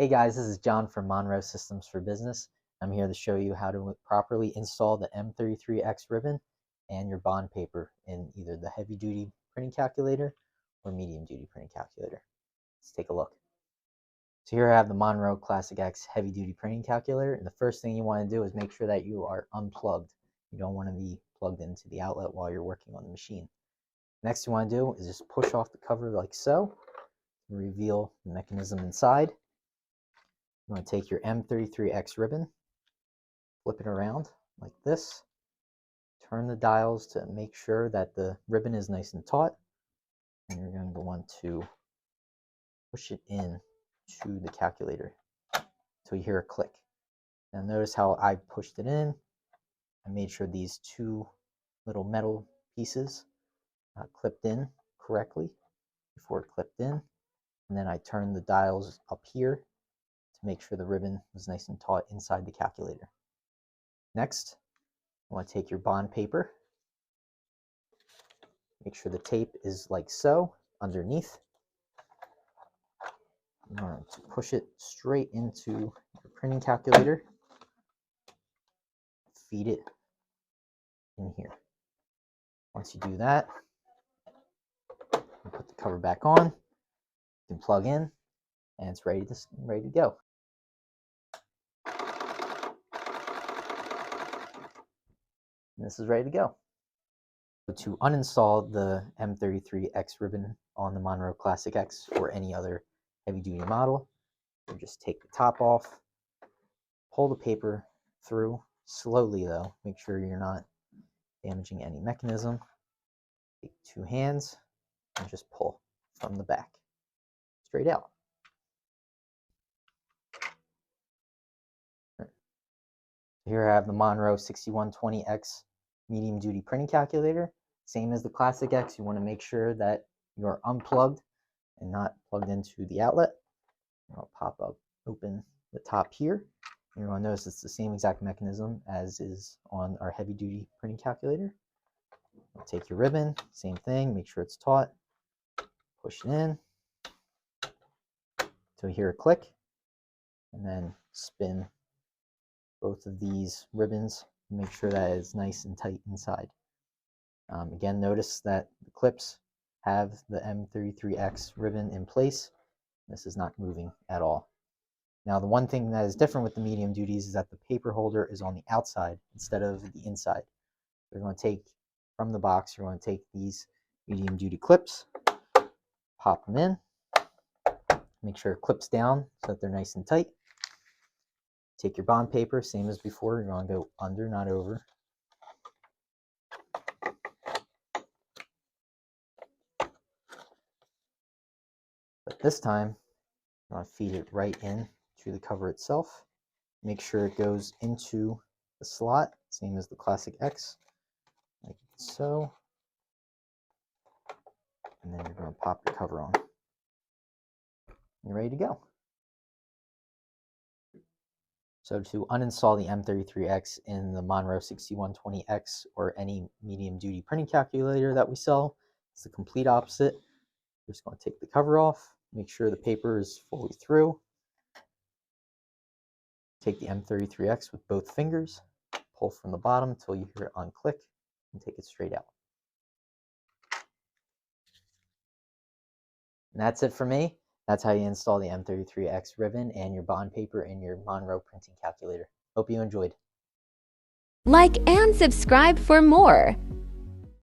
Hey guys, this is John from Monroe Systems for Business. I'm here to show you how to properly install the M33X ribbon and your bond paper in either the heavy duty printing calculator or medium duty printing calculator. Let's take a look. So here I have the Monroe Classic X heavy duty printing calculator, and the first thing you want to do is make sure that you are unplugged. You don't want to be plugged into the outlet while you're working on the machine. Next you want to do is just push off the cover like so and reveal the mechanism inside. You want to take your M33X ribbon, flip it around like this, turn the dials to make sure that the ribbon is nice and taut, and you're going to want to push it in to the calculator until you hear a click. Now notice how I pushed it in. I made sure these two little metal pieces clipped in correctly before it clipped in, and then I turned the dials up here to make sure the ribbon was nice and taut inside the calculator. Next, you want to take your bond paper, make sure the tape is like so underneath. You want to push it straight into your printing calculator, feed it in here. Once you do that, you put the cover back on, you can plug in, and it's ready to go. And this is ready to go. To uninstall the M33X ribbon on the Monroe Classic X or any other heavy-duty model, you just take the top off, pull the paper through slowly though, make sure you're not damaging any mechanism. Take two hands and just pull from the back straight out. Here I have the Monroe 6120X medium duty printing calculator. Same as the Classic X, you want to make sure that you're unplugged and not plugged into the outlet. I'll pop up, open the top here. You're going to notice it's the same exact mechanism as is on our heavy duty printing calculator. Take your ribbon, same thing, make sure it's taut, push it in until you hear a click, and then spin both of these ribbons and make sure that it's nice and tight inside. Again, notice that the clips have the M33X ribbon in place. This is not moving at all. Now, the one thing that is different with the medium duties is that the paper holder is on the outside instead of the inside. You're going to take from the box, you're going to take these medium duty clips, pop them in, make sure it clips down so that they're nice and tight. Take your bond paper, same as before, you're going to go under, not over. But this time, I'm going to feed it right in to the cover itself. Make sure it goes into the slot, same as the Classic X, like so. And then you're going to pop the cover on. You're ready to go. So to uninstall the M33X in the Monroe 6120X or any medium duty printing calculator that we sell, it's the complete opposite. You're just going to take the cover off, make sure the paper is fully through. Take the M33X with both fingers, pull from the bottom until you hear it unclick, and take it straight out. And that's it for me. That's how you install the M33X ribbon and your bond paper in your Monroe printing calculator. Hope you enjoyed. Like and subscribe for more.